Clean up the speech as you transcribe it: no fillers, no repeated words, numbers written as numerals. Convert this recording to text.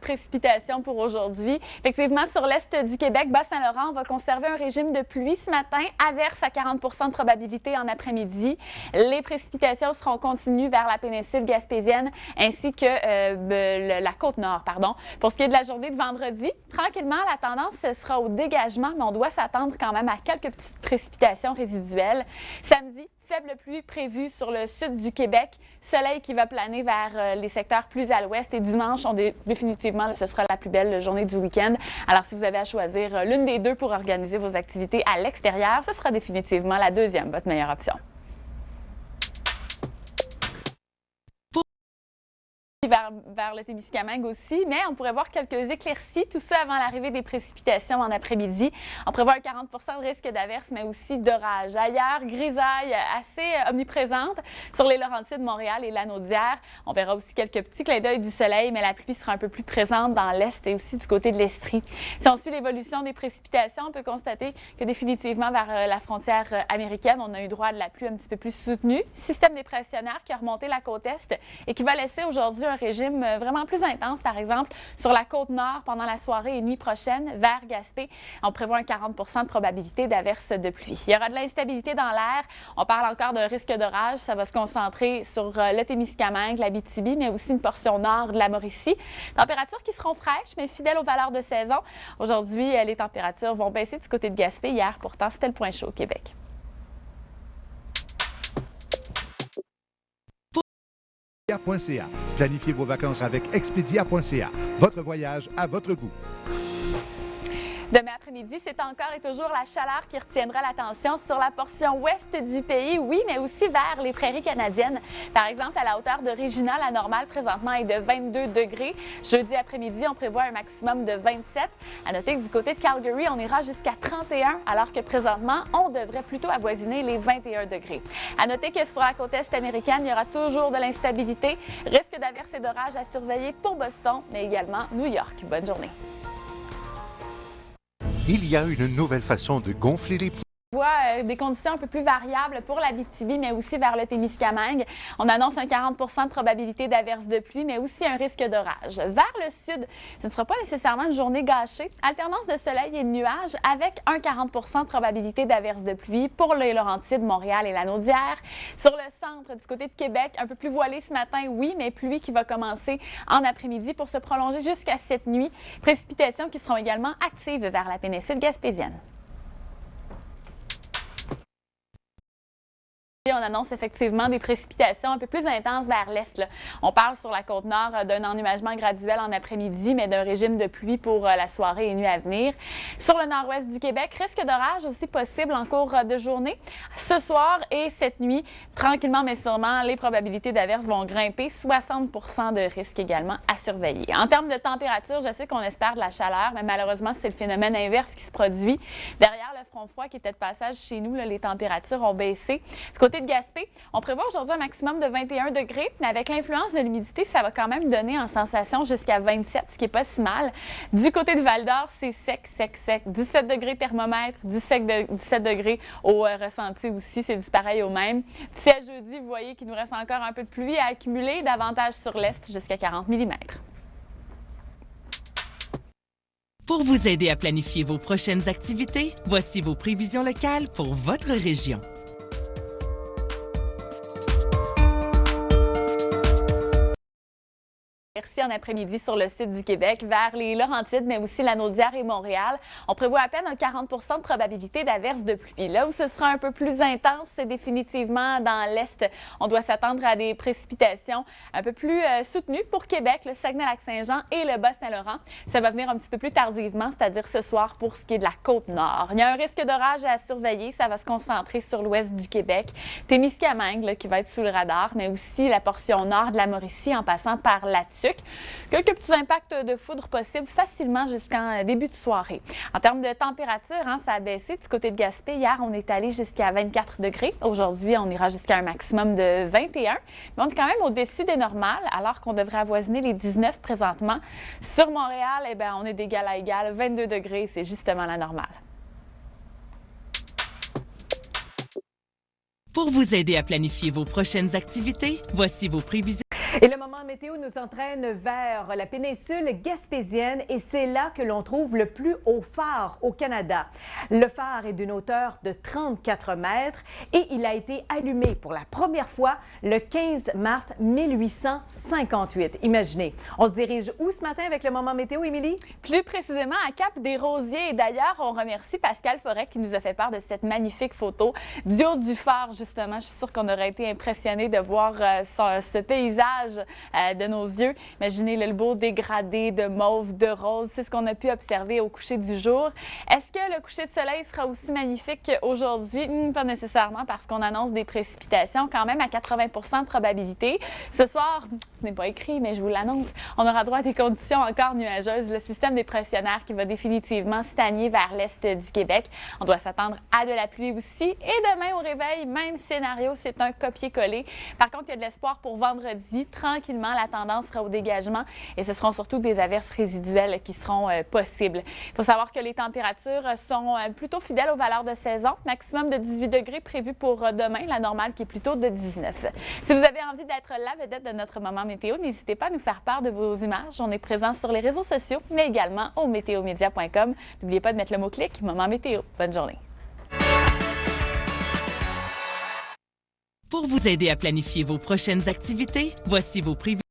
Précipitations pour aujourd'hui. Effectivement, sur l'est du Québec, Bas-Saint-Laurent, on va conserver un régime de pluie ce matin, averse à 40 % de probabilité en après-midi. Les précipitations seront continues vers la péninsule gaspésienne ainsi que la côte nord. Pour ce qui est de la journée de vendredi, tranquillement, la tendance sera au dégagement, mais on doit s'attendre quand même à quelques petites précipitations résiduelles. Samedi, faible pluie prévue sur le sud du Québec, soleil qui va planer vers les secteurs plus à l'ouest et dimanche, définitivement, ce sera la plus belle journée du week-end. Alors, si vous avez à choisir l'une des deux pour organiser vos activités à l'extérieur, ce sera définitivement la deuxième, votre meilleure option. Vers le Témiscamingue aussi, mais on pourrait voir quelques éclaircies, tout ça avant l'arrivée des précipitations en après-midi. On prévoit un 40 % de risque d'averse, mais aussi d'orage. Ailleurs, grisaille assez omniprésente sur les Laurentides, Montréal et Lanaudière. On verra aussi quelques petits clins d'œil du soleil, mais la pluie sera un peu plus présente dans l'est et aussi du côté de l'Estrie. Si on suit l'évolution des précipitations, on peut constater que définitivement vers la frontière américaine, on a eu droit à de la pluie un petit peu plus soutenue. Système dépressionnaire qui a remonté la côte est et qui va laisser aujourd'hui un régime vraiment plus intense, par exemple, sur la côte nord pendant la soirée et nuit prochaine, vers Gaspé. On prévoit un 40 % de probabilité d'averse de pluie. Il y aura de l'instabilité dans l'air. On parle encore d'un risque d'orage. Ça va se concentrer sur le Témiscamingue, l'Abitibi, mais aussi une portion nord de la Mauricie. Températures qui seront fraîches, mais fidèles aux valeurs de saison. Aujourd'hui, les températures vont baisser du côté de Gaspé. Hier, pourtant, c'était le point chaud au Québec. Expedia.ca. Planifiez vos vacances avec Expedia.ca. Votre voyage à votre goût. Demain après-midi, c'est encore et toujours la chaleur qui retiendra l'attention sur la portion ouest du pays, oui, mais aussi vers les prairies canadiennes. Par exemple, à la hauteur de Regina, la normale présentement est de 22 degrés. Jeudi après-midi, on prévoit un maximum de 27. À noter que du côté de Calgary, on ira jusqu'à 31, alors que présentement, on devrait plutôt avoisiner les 21 degrés. À noter que sur la côte est américaine, il y aura toujours de l'instabilité. Risque d'averse et d'orage à surveiller pour Boston, mais également New York. Bonne journée. Il y a une nouvelle façon de gonfler les pneus. On voit des conditions un peu plus variables pour l'Abitibi, mais aussi vers le Témiscamingue. On annonce un 40 % de probabilité d'averse de pluie, mais aussi un risque d'orage. Vers le sud, ce ne sera pas nécessairement une journée gâchée. Alternance de soleil et de nuages avec un 40 % de probabilité d'averse de pluie pour les Laurentides, Montréal et Lanaudière. Sur le centre, du côté de Québec, un peu plus voilé ce matin, oui, mais pluie qui va commencer en après-midi pour se prolonger jusqu'à cette nuit. Précipitations qui seront également actives vers la péninsule gaspésienne. On annonce effectivement des précipitations un peu plus intenses vers l'est. On parle sur la côte nord d'un ennuagement graduel en après-midi, mais d'un régime de pluie pour la soirée et nuit à venir. Sur le nord-ouest du Québec, risque d'orage aussi possible en cours de journée. Ce soir et cette nuit, tranquillement mais sûrement, les probabilités d'averse vont grimper. 60 % de risque également à surveiller. En termes de température, je sais qu'on espère de la chaleur, mais malheureusement, c'est le phénomène inverse qui se produit. Derrière le front froid qui était de passage chez nous, les températures ont baissé. Du côté de Gaspé, on prévoit aujourd'hui un maximum de 21 degrés, mais avec l'influence de l'humidité, ça va quand même donner en sensation jusqu'à 27, ce qui n'est pas si mal. Du côté de Val-d'Or, c'est sec, sec, sec. 17 degrés thermomètre, 17 degrés au ressenti aussi, c'est du pareil au même. D'ici à jeudi, vous voyez qu'il nous reste encore un peu de pluie à accumuler, davantage sur l'est, jusqu'à 40 mm. Pour vous aider à planifier vos prochaines activités, voici vos prévisions locales pour votre région. En après-midi sur le sud du Québec, vers les Laurentides, mais aussi Lanaudière et Montréal. On prévoit à peine un 40 % de probabilité d'averse de pluie. Là où ce sera un peu plus intense, c'est définitivement dans l'est. On doit s'attendre à des précipitations un peu plus soutenues pour Québec, le Saguenay-Lac-Saint-Jean et le Bas-Saint-Laurent. Ça va venir un petit peu plus tardivement, c'est-à-dire ce soir pour ce qui est de la Côte-Nord. Il y a un risque d'orage à surveiller. Ça va se concentrer sur l'ouest du Québec. Témiscamingue, qui va être sous le radar, mais aussi la portion nord de la Mauricie en passant par Latuc. Quelques petits impacts de foudre possibles facilement jusqu'en début de soirée. En termes de température, ça a baissé du côté de Gaspé. Hier, on est allé jusqu'à 24 degrés. Aujourd'hui, on ira jusqu'à un maximum de 21. Mais on est quand même au-dessus des normales, alors qu'on devrait avoisiner les 19 présentement. Sur Montréal, on est d'égal à égal. 22 degrés, c'est justement la normale. Pour vous aider à planifier vos prochaines activités, voici vos prévisions. Et le moment météo nous entraîne vers la péninsule gaspésienne et c'est là que l'on trouve le plus haut phare au Canada. Le phare est d'une hauteur de 34 mètres et il a été allumé pour la première fois le 15 mars 1858. Imaginez. On se dirige où ce matin avec le moment météo, Émilie? Plus précisément à Cap-des-Rosiers. Et d'ailleurs, on remercie Pascal Forêt qui nous a fait part de cette magnifique photo du haut du phare, justement. Je suis sûre qu'on aurait été impressionnés de voir ce paysage de nos yeux. Imaginez le beau dégradé de mauve, de rose. C'est ce qu'on a pu observer au coucher du jour. Est-ce que le coucher de soleil sera aussi magnifique qu'aujourd'hui? Pas nécessairement parce qu'on annonce des précipitations quand même à 80 de probabilité. Ce soir, ce n'est pas écrit, mais je vous l'annonce, on aura droit à des conditions encore nuageuses. Le système dépressionnaire qui va définitivement stagner vers l'est du Québec. On doit s'attendre à de la pluie aussi. Et demain au réveil, même scénario, c'est un copier-coller. Par contre, il y a de l'espoir pour vendredi. Tranquillement, la tendance sera au dégagement et ce seront surtout des averses résiduelles qui seront possibles. Il faut savoir que les températures sont plutôt fidèles aux valeurs de saison. Maximum de 18 degrés prévu pour demain, la normale qui est plutôt de 19. Si vous avez envie d'être la vedette de notre moment météo, n'hésitez pas à nous faire part de vos images. On est présent sur les réseaux sociaux, mais également au météomédia.com. N'oubliez pas de mettre le mot-clic Moment Météo. Bonne journée. Pour vous aider à planifier vos prochaines activités, voici vos prévisions.